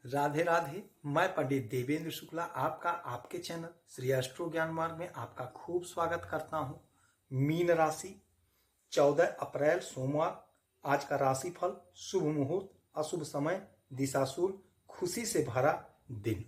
राधे राधे। मैं पंडित देवेंद्र शुक्ला आपका आपके चैनल श्री एस्ट्रो ज्ञान मार्ग में आपका खूब स्वागत करता हूं। मीन राशि 14 अप्रैल सोमवार। आज का राशिफल। शुभ मुहूर्त, अशुभ समय, दिशाशूल, खुशी से भरा दिन।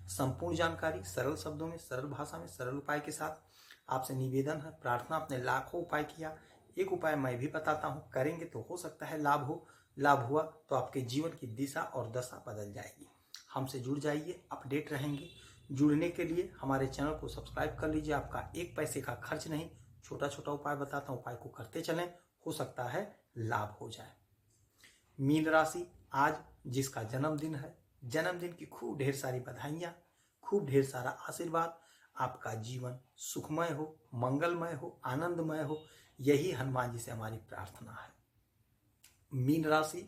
संपूर्ण जानकारी सरल शब्दों में, सरल भाषा में, सरल उपाय के साथ आपसे निवेदन है, प्रार्थना। आपने लाखों उपाय किया, एक उपाय मैं भी बताता हूं, करेंगे तो हो सकता है लाभ हो। लाभ हुआ तो आपके जीवन की दिशा और दशा बदल जाएगी। हमसे जुड़ जाइए, अपडेट रहेंगे। जुड़ने के लिए हमारे चैनल को सब्सक्राइब कर लीजिए। आपका एक पैसे का खर्च नहीं, छोटा छोटा उपाय बताता हूं, उपाय को करते चलें, हो सकता है लाभ हो जाए। मीन राशि, आज जिसका जन्मदिन है, जन्मदिन की खूब ढेर सारी बधाइयां, खूब ढेर सारा आशीर्वाद। आपका जीवन सुखमय हो, मंगलमय हो, आनंदमय हो, यही हनुमान जी से हमारी प्रार्थना है। मीन राशि,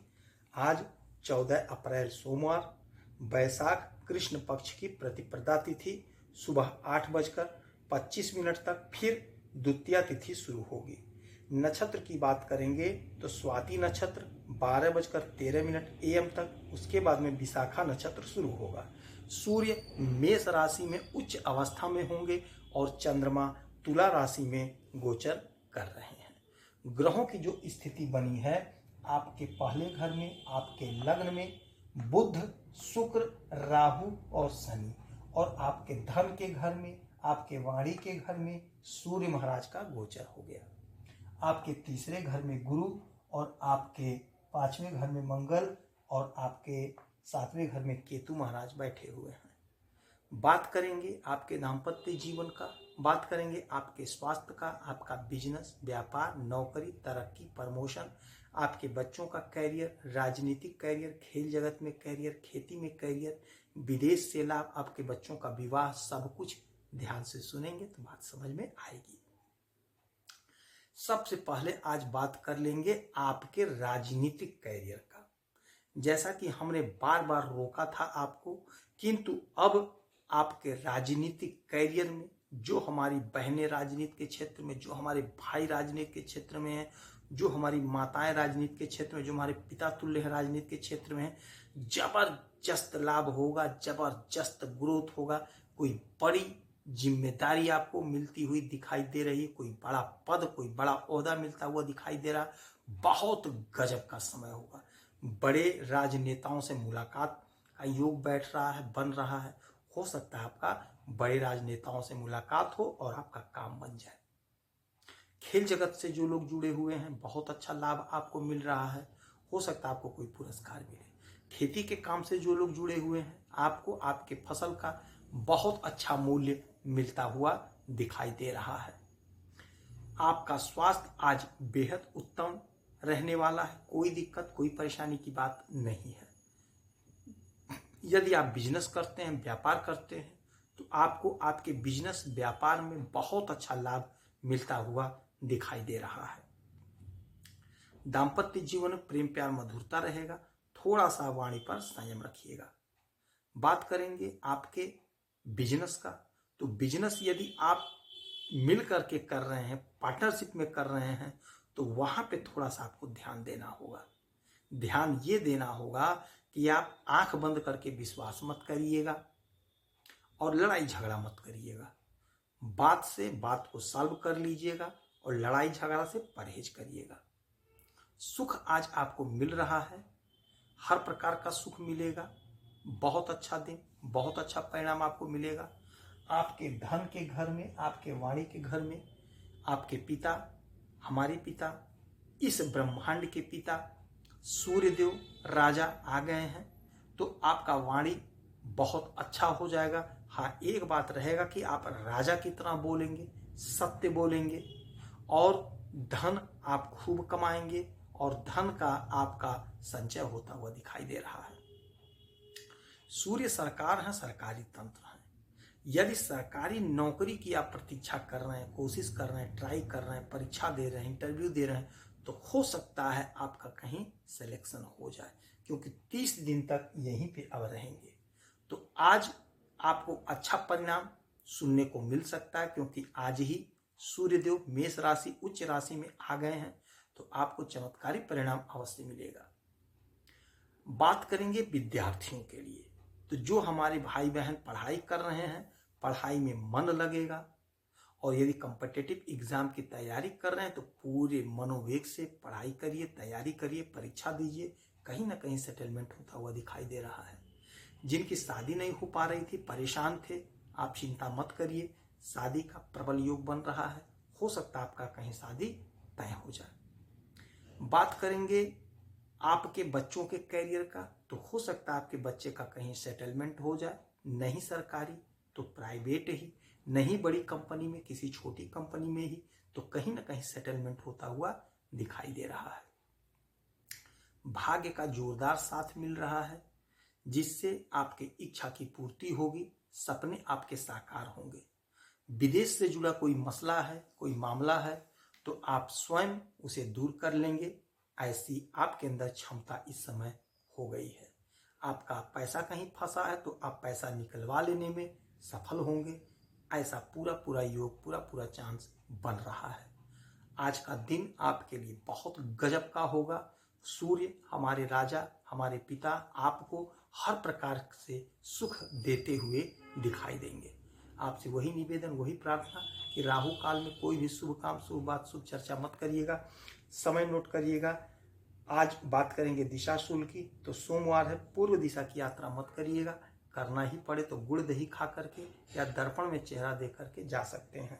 आज 14 अप्रैल सोमवार, वैशाख कृष्ण पक्ष की प्रतिपदा तिथि सुबह 8:25 तक, फिर द्वितीया तिथि शुरू होगी। नक्षत्र की बात करेंगे तो स्वाति नक्षत्र 12:13 AM तक, उसके बाद में विशाखा नक्षत्र शुरू होगा। सूर्य मेष राशि में उच्च अवस्था में होंगे और चंद्रमा तुला राशि में गोचर कर रहे हैं। ग्रहों की जो स्थिति बनी है, आपके पहले घर में, आपके लग्न में बुध, शुक्र, राहु और शनि, और आपके धन के घर में, आपके वाणी के घर में सूर्य महाराज का गोचर हो गया। आपके तीसरे घर में गुरु, और आपके पांचवें घर में मंगल, और आपके सातवें घर में केतु महाराज बैठे हुए हैं। बात करेंगे आपके दाम्पत्य जीवन का, बात करेंगे आपके स्वास्थ्य का, आपका बिजनेस, व्यापार, नौकरी, तरक्की, प्रमोशन, आपके बच्चों का कैरियर, राजनीतिक कैरियर, खेल जगत में कैरियर, खेती में कैरियर, विदेश से लाभ, आपके बच्चों का विवाह, सब कुछ ध्यान से सुनेंगे तो बात समझ में आएगी। सबसे पहले आज बात कर लेंगे आपके राजनीतिक कैरियर का। जैसा कि हमने बार बार रोका था आपको, किंतु अब आपके राजनीतिक कैरियर में, जो हमारी बहनें राजनीति के क्षेत्र में, जो हमारे भाई राजनीति के क्षेत्र में हैं, जो हमारी माताएं राजनीति के क्षेत्र में, जो हमारे पिता तुल्य है राजनीति के क्षेत्र में हैं, जबरदस्त लाभ होगा, जबरदस्त ग्रोथ होगा। कोई बड़ी जिम्मेदारी आपको मिलती हुई दिखाई दे रही है, कोई बड़ा पद, कोई बड़ा ओहदा मिलता हुआ दिखाई दे रहा। बहुत गजब का समय होगा। बड़े राजनेताओं से मुलाकात का योग बैठ रहा है, बन रहा है। हो सकता है आपका बड़े राजनेताओं से मुलाकात हो और आपका काम बन जाए। खेल जगत से जो लोग जुड़े हुए हैं, बहुत अच्छा लाभ आपको मिल रहा है। हो सकता है आपको कोई पुरस्कार मिले। खेती के काम से जो लोग जुड़े हुए हैं, आपको आपके फसल का बहुत अच्छा मूल्य मिलता हुआ दिखाई दे रहा है। आपका स्वास्थ्य आज बेहद उत्तम रहने वाला है, कोई दिक्कत, कोई परेशानी की बात नहीं है। यदि आप बिजनेस करते हैं, व्यापार करते हैं, तो आपको आपके बिजनेस व्यापार में बहुत अच्छा लाभ मिलता हुआ दिखाई दे रहा है। दाम्पत्य जीवन में प्रेम प्यार मधुरता रहेगा, थोड़ा सा वाणी पर संयम रखिएगा। बात करेंगे आपके बिजनेस का, तो बिजनेस यदि आप मिल करके कर रहे हैं, पार्टनरशिप में कर रहे हैं, तो वहां पे थोड़ा सा आपको ध्यान देना होगा। ध्यान ये देना होगा कि आप आंख बंद करके विश्वास मत करिएगा और लड़ाई झगड़ा मत करिएगा। बात से बात को सॉल्व कर लीजिएगा और लड़ाई झगड़ा से परहेज करिएगा। सुख आज आपको मिल रहा है, हर प्रकार का सुख मिलेगा। बहुत अच्छा दिन, बहुत अच्छा परिणाम आपको मिलेगा। आपके धन के घर में, आपके वाणी के घर में, आपके पिता, हमारे पिता, इस ब्रह्मांड के पिता सूर्यदेव राजा आ गए हैं, तो आपका वाणी बहुत अच्छा हो जाएगा। हाँ, एक बात रहेगा कि आप राजा की तरह बोलेंगे, सत्य बोलेंगे, और धन आप खूब कमाएंगे, और धन का आपका संचय होता हुआ दिखाई दे रहा है। सूर्य सरकार है, सरकारी तंत्र है। यदि सरकारी नौकरी की आप प्रतीक्षा कर रहे हैं, कोशिश कर रहे हैं, ट्राई कर रहे हैं, परीक्षा दे रहे हैं, इंटरव्यू दे रहे हैं, तो हो सकता है आपका कहीं सिलेक्शन हो जाए, क्योंकि 30 दिन तक यहीं पे अब रहेंगे। तो आज आपको अच्छा परिणाम सुनने को मिल सकता है, क्योंकि आज ही सूर्यदेव मेष राशि उच्च राशि में आ गए हैं, तो आपको चमत्कारी परिणाम अवश्य मिलेगा। बात करेंगे विद्यार्थियों के लिए। तो जो हमारे भाई बहन पढ़ाई कर रहे हैं, पढ़ाई में मन लगेगा। और यदि कॉम्पिटिटिव एग्जाम की तैयारी कर रहे हैं तो पूरे मनोवेग से पढ़ाई करिए, तैयारी करिए, परीक्षा दीजिए। कहीं ना कहीं सेटलमेंट होता हुआ दिखाई दे रहा है। जिनकी शादी नहीं हो पा रही थी, परेशान थे, आप चिंता मत करिए, शादी का प्रबल योग बन रहा है। हो सकता है आपका कहीं शादी तय हो जाए। बात करेंगे आपके बच्चों के करियर का, तो हो सकता है आपके बच्चे का कहीं सेटलमेंट हो जाए, नहीं सरकारी तो प्राइवेट ही, नहीं बड़ी कंपनी में, किसी छोटी कंपनी में ही, तो कहीं ना कहीं सेटलमेंट होता हुआ दिखाई दे रहा है। भाग्य का जोरदार साथ मिल रहा है, जिससे आपकी इच्छा की पूर्ति होगी, सपने आपके साकार होंगे। विदेश से जुड़ा कोई मसला है, कोई मामला है, तो आप स्वयं उसे दूर कर लेंगे। ऐसी आपके अंदर क्षमता इस समय हो गई है। आपका पैसा कहीं फंसा है तो आप पैसा निकलवा लेने में सफल होंगे। ऐसा पूरा योग, पूरा चांस बन रहा है। आज का दिन आपके लिए बहुत गजब का होगा। सूर्य हमारे राजा, हमारे पिता आपको हर प्रकार से सुख देते हुए दिखाई देंगे। आपसे वही निवेदन, वही प्रार्थना कि राहु काल में कोई भी शुभ काम, शुभ बात, शुभ चर्चा मत करिएगा। समय नोट करिएगा। आज बात करेंगे दिशाशूल की, तो सोमवार है, पूर्व दिशा की यात्रा मत करिएगा। करना ही पड़े तो गुड़ दही खा करके या दर्पण में चेहरा दे करके जा सकते हैं।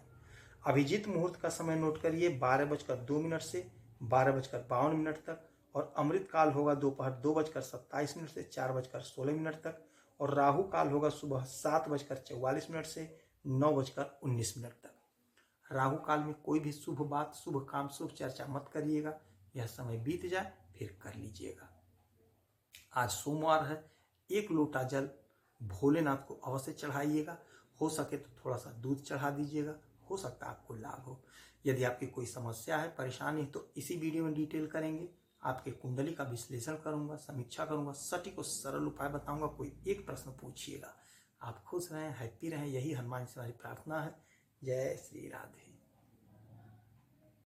अभिजीत मुहूर्त का समय नोट करिए, 12:02 से 12:52 तक। और अमृत काल होगा दोपहर 2:27 से 4:16 तक। और राहु काल होगा सुबह 7:44 से 9:19 तक। राहु काल में कोई भी शुभ बात, शुभ काम, शुभ चर्चा मत करिएगा। यह समय बीत जाए फिर कर लीजिएगा। आज सोमवार है, 1 लोटा जल भोलेनाथ को अवश्य चढ़ाइएगा। हो सके तो थोड़ा सा दूध चढ़ा दीजिएगा, हो सकता है आपको लाभ हो। यदि आपकी कोई समस्या है, परेशानी है, तो इसी वीडियो में डिटेल करेंगे। आपके कुंडली का विश्लेषण करूंगा, समीक्षा करूंगा, सटीक और सरल उपाय बताऊंगा। कोई एक प्रश्न पूछिएगा। आप खुश रहें, हैप्पी रहें, यही हनुमान से हमारी प्रार्थना है। जय श्री राधे।